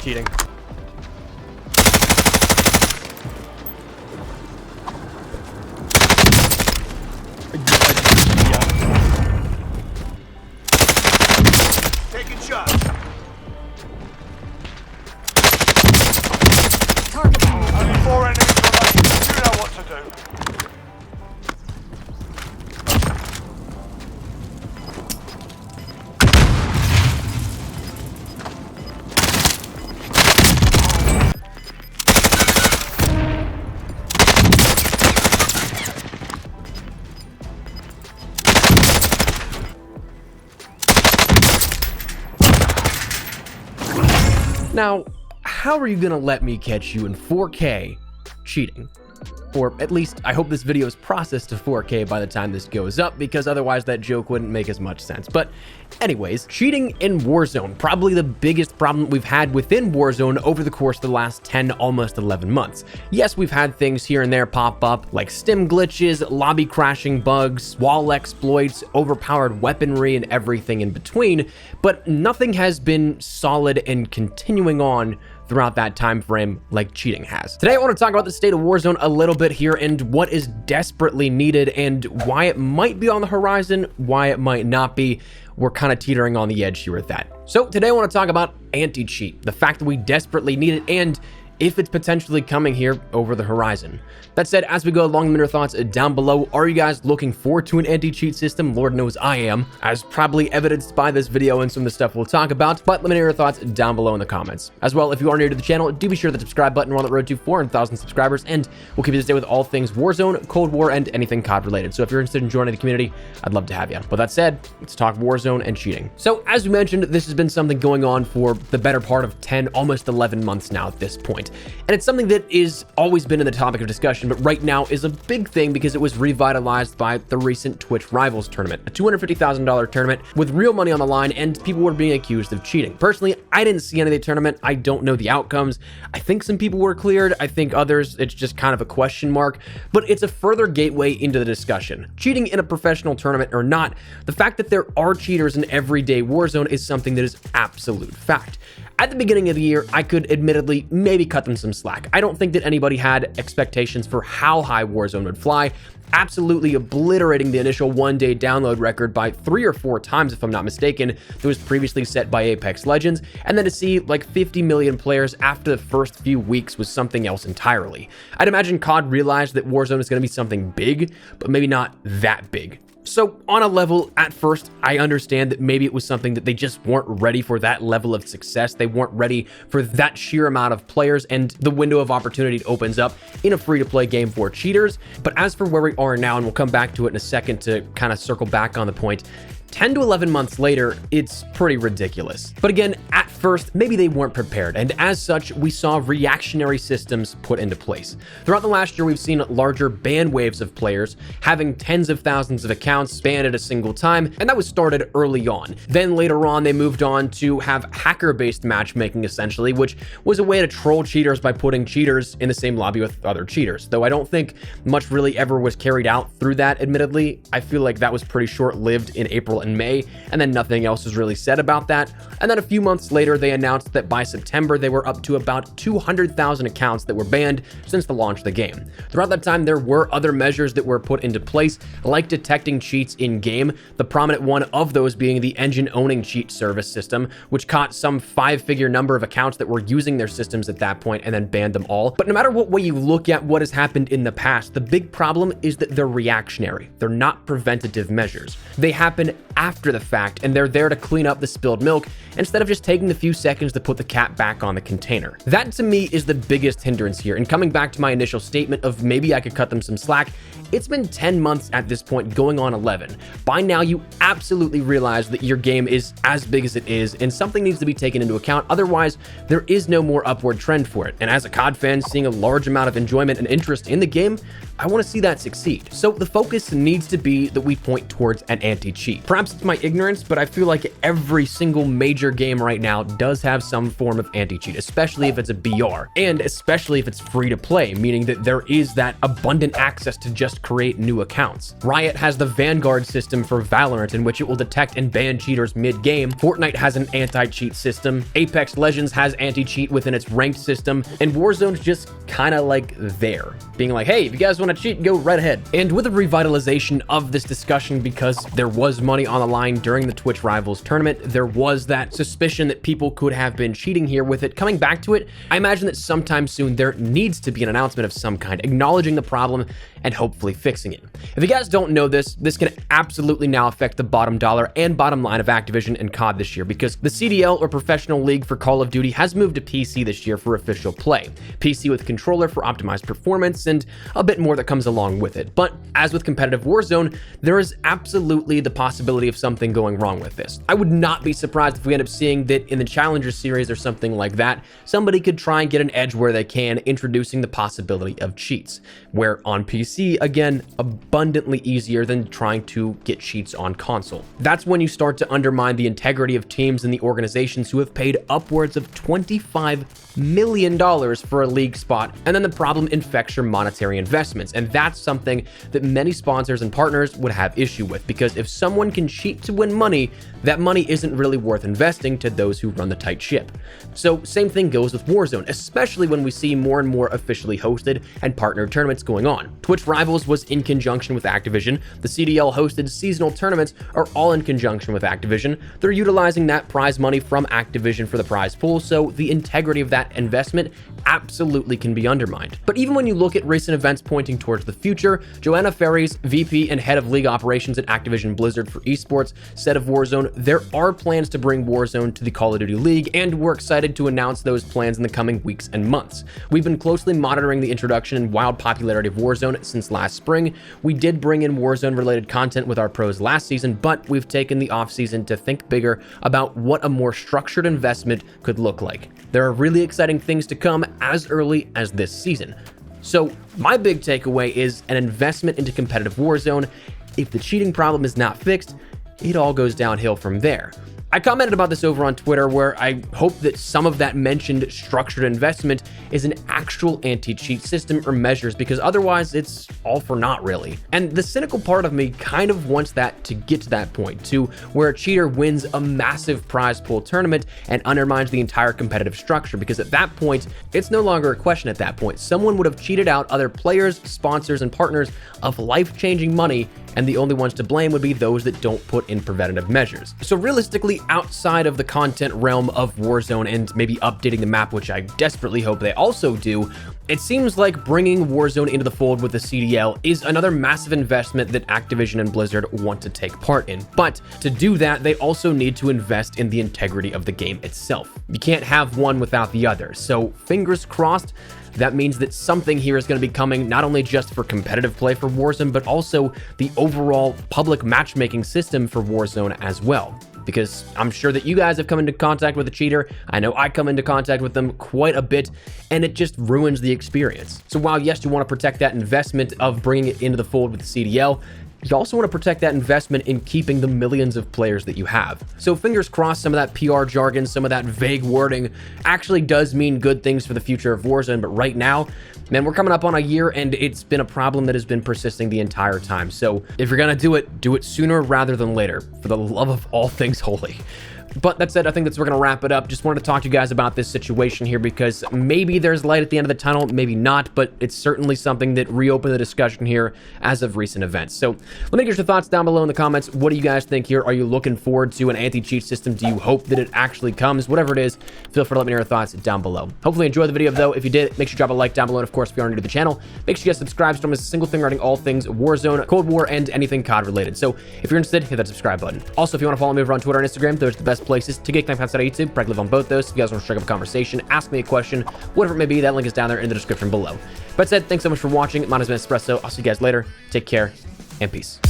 cheating. Taking shots. Target. Only 4 enemies remaining. You know what to do. Now, how are you gonna let me catch you in 4K cheating? Or at least, I hope this video is processed to 4K by the time this goes up, because otherwise that joke wouldn't make as much sense. But anyways, cheating in Warzone, probably the biggest problem we've had within Warzone over the course of the last 10, almost 11 months. Yes, we've had things here and there pop up, like stim glitches, lobby crashing bugs, wall exploits, overpowered weaponry, and everything in between, but nothing has been solid and continuing on throughout that time frame like cheating has. Today I want to talk about the state of Warzone a little bit here and what is desperately needed and why it might be on the horizon, why it might not be. We're kind of teetering on the edge here with that. So today I want to talk about anti-cheat, the fact that we desperately need it, and if it's potentially coming here over the horizon. That said, as we go along, let me know your thoughts down below. Are you guys looking forward to an anti-cheat system? Lord knows I am, as probably evidenced by this video and some of the stuff we'll talk about, but let me know your thoughts down below in the comments. As well, if you are new to the channel, do be sure to subscribe button. We're on the road to 400,000 subscribers, and we'll keep you this day with all things Warzone, Cold War, and anything COD related. So if you're interested in joining the community, I'd love to have you. With that said, let's talk Warzone and cheating. So as we mentioned, this has been something going on for the better part of 10, almost 11 months now at this point. And it's something that is always been in the topic of discussion, but right now is a big thing because it was revitalized by the recent Twitch Rivals tournament, a $250,000 tournament with real money on the line, and people were being accused of cheating. Personally, I didn't see any of the tournament. I don't know the outcomes. I think some people were cleared. I think others, it's just kind of a question mark, but it's a further gateway into the discussion. Cheating in a professional tournament or not, the fact that there are cheaters in everyday Warzone is something that is absolute fact. At the beginning of the year, I could admittedly maybe cut them some slack. I don't think that anybody had expectations for how high Warzone would fly, absolutely obliterating the initial one-day download record by 3 or 4 times, if I'm not mistaken, that was previously set by Apex Legends, and then to see like 50 million players after the first few weeks was something else entirely. I'd imagine COD realized that Warzone is going to be something big, but maybe not that big. So on a level, at first, I understand that maybe it was something that they just weren't ready for that level of success. They weren't ready for that sheer amount of players and the window of opportunity opens up in a free-to-play game for cheaters. But as for where we are now, and we'll come back to it in a second to kind of circle back on the point, 10 to 11 months later, it's pretty ridiculous. But again, at first, maybe they weren't prepared, and as such, we saw reactionary systems put into place. Throughout the last year, we've seen larger ban waves of players having tens of thousands of accounts banned at a single time, and that was started early on. Then later on, they moved on to have hacker-based matchmaking, essentially, which was a way to troll cheaters by putting cheaters in the same lobby with other cheaters. Though I don't think much really ever was carried out through that, admittedly. I feel like that was pretty short-lived in April and May, and then nothing else was really said about that. And then a few months later, they announced that by September, they were up to about 200,000 accounts that were banned since the launch of the game. Throughout that time, there were other measures that were put into place, like detecting cheats in-game, the prominent one of those being the engine-owning cheat service system, which caught some 5-figure number of accounts that were using their systems at that point and then banned them all. But no matter what way you look at what has happened in the past, the big problem is that they're reactionary. They're not preventative measures. They happen after the fact, and they're there to clean up the spilled milk instead of just taking the few seconds to put the cap back on the container. That to me is the biggest hindrance here. And coming back to my initial statement of maybe I could cut them some slack, it's been 10 months at this point, going on 11. By now, you absolutely realize that your game is as big as it is, and something needs to be taken into account. Otherwise, there is no more upward trend for it. And as a COD fan, seeing a large amount of enjoyment and interest in the game, I want to see that succeed. So the focus needs to be that we point towards an anti-cheat. Perhaps perhaps it's my ignorance, but I feel like every single major game right now does have some form of anti-cheat, especially if it's a BR, and especially if it's free to play, meaning that there is that abundant access to just create new accounts. Riot has the Vanguard system for Valorant, in which it will detect and ban cheaters mid-game. Fortnite has an anti-cheat system. Apex Legends has anti-cheat within its ranked system, and Warzone's just kind of like there, being like, hey, if you guys want to cheat, go right ahead. And with the revitalization of this discussion, because there was money on the line during the Twitch Rivals tournament, there was that suspicion that people could have been cheating here. With it coming back to it, I imagine that sometime soon there needs to be an announcement of some kind, acknowledging the problem and hopefully fixing it. If you guys don't know this can absolutely now affect the bottom dollar and bottom line of Activision and COD this year, because the CDL, or Professional League for Call of Duty, has moved to PC this year for official play. PC with controller for optimized performance and a bit more that comes along with it. But as with competitive Warzone, there is absolutely the possibility of something going wrong with this. I would not be surprised if we end up seeing that in the Challenger series or something like that, somebody could try and get an edge where they can, introducing the possibility of cheats, where on PC, again, abundantly easier than trying to get cheats on console. That's when you start to undermine the integrity of teams and the organizations who have paid upwards of $25 million for a league spot, and then the problem infects your monetary investments. And that's something that many sponsors and partners would have issue with, because if someone can cheat to win money, that money isn't really worth investing to those who run the tight ship. So same thing goes with Warzone, especially when we see more and more officially hosted and partnered tournaments going on. Twitch Rivals was in conjunction with Activision. The CDL hosted seasonal tournaments are all in conjunction with Activision. They're utilizing that prize money from Activision for the prize pool, so the integrity of that investment absolutely can be undermined. But even when you look at recent events pointing towards the future, Joanna Ferries, VP and head of league operations at Activision Blizzard for esports, said of Warzone, there are plans to bring Warzone to the Call of Duty League, and we're excited to announce those plans in the coming weeks and months. We've been closely monitoring the introduction and wild popularity of Warzone since last spring. We did bring in Warzone related content with our pros last season, but we've taken the off season to think bigger about what a more structured investment could look like. There are really exciting things to come as early as this season. So my big takeaway is an investment into competitive Warzone. If the cheating problem is not fixed, it all goes downhill from there. I commented about this over on Twitter, where I hope that some of that mentioned structured investment is an actual anti-cheat system or measures, because otherwise it's all for naught, really. And the cynical part of me kind of wants that to get to that point, to where a cheater wins a massive prize pool tournament and undermines the entire competitive structure, because at that point, it's no longer a question at that point. Someone would have cheated out other players, sponsors, and partners of life-changing money, and the only ones to blame would be those that don't put in preventative measures. So realistically, outside of the content realm of Warzone and maybe updating the map, which I desperately hope they also do, it seems like bringing Warzone into the fold with the CDL is another massive investment that Activision and Blizzard want to take part in. But to do that, they also need to invest in the integrity of the game itself. You can't have one without the other. So fingers crossed, that means that something here is going to be coming, not only just for competitive play for Warzone, but also the overall public matchmaking system for Warzone as well. Because I'm sure that you guys have come into contact with a cheater. I know I come into contact with them quite a bit, and it just ruins the experience. So while yes, you want to protect that investment of bringing it into the fold with the CDL, you also want to protect that investment in keeping the millions of players that you have. So fingers crossed, some of that PR jargon, some of that vague wording actually does mean good things for the future of Warzone. But right now, man, we're coming up on a year, and it's been a problem that has been persisting the entire time. So if you're going to do it sooner rather than later, for the love of all things holy. But that said, I think that's where we're going to wrap it up. Just wanted to talk to you guys about this situation here, because maybe there's light at the end of the tunnel, maybe not, but it's certainly something that reopened the discussion here as of recent events. So let me get your thoughts down below in the comments. What do you guys think here? Are you looking forward to an anti-cheat system? Do you hope that it actually comes? Whatever it is, feel free to let me know your thoughts down below. Hopefully you enjoyed the video, though. If you did, make sure you drop a like down below. And of course, if you're new to the channel, make sure you guys subscribe so you don't miss a single thing regarding all things Warzone, Cold War, and anything COD related. So if you're interested, hit that subscribe button. Also, if you want to follow me over on Twitter and Instagram, those are the best places to get connected outside of YouTube. Probably live on both those. If you guys want to strike up a conversation, ask me a question, whatever it may be, that link is down there in the description below. But that said, thanks so much for watching. My name is Espresso. I'll see you guys later. Take care and peace.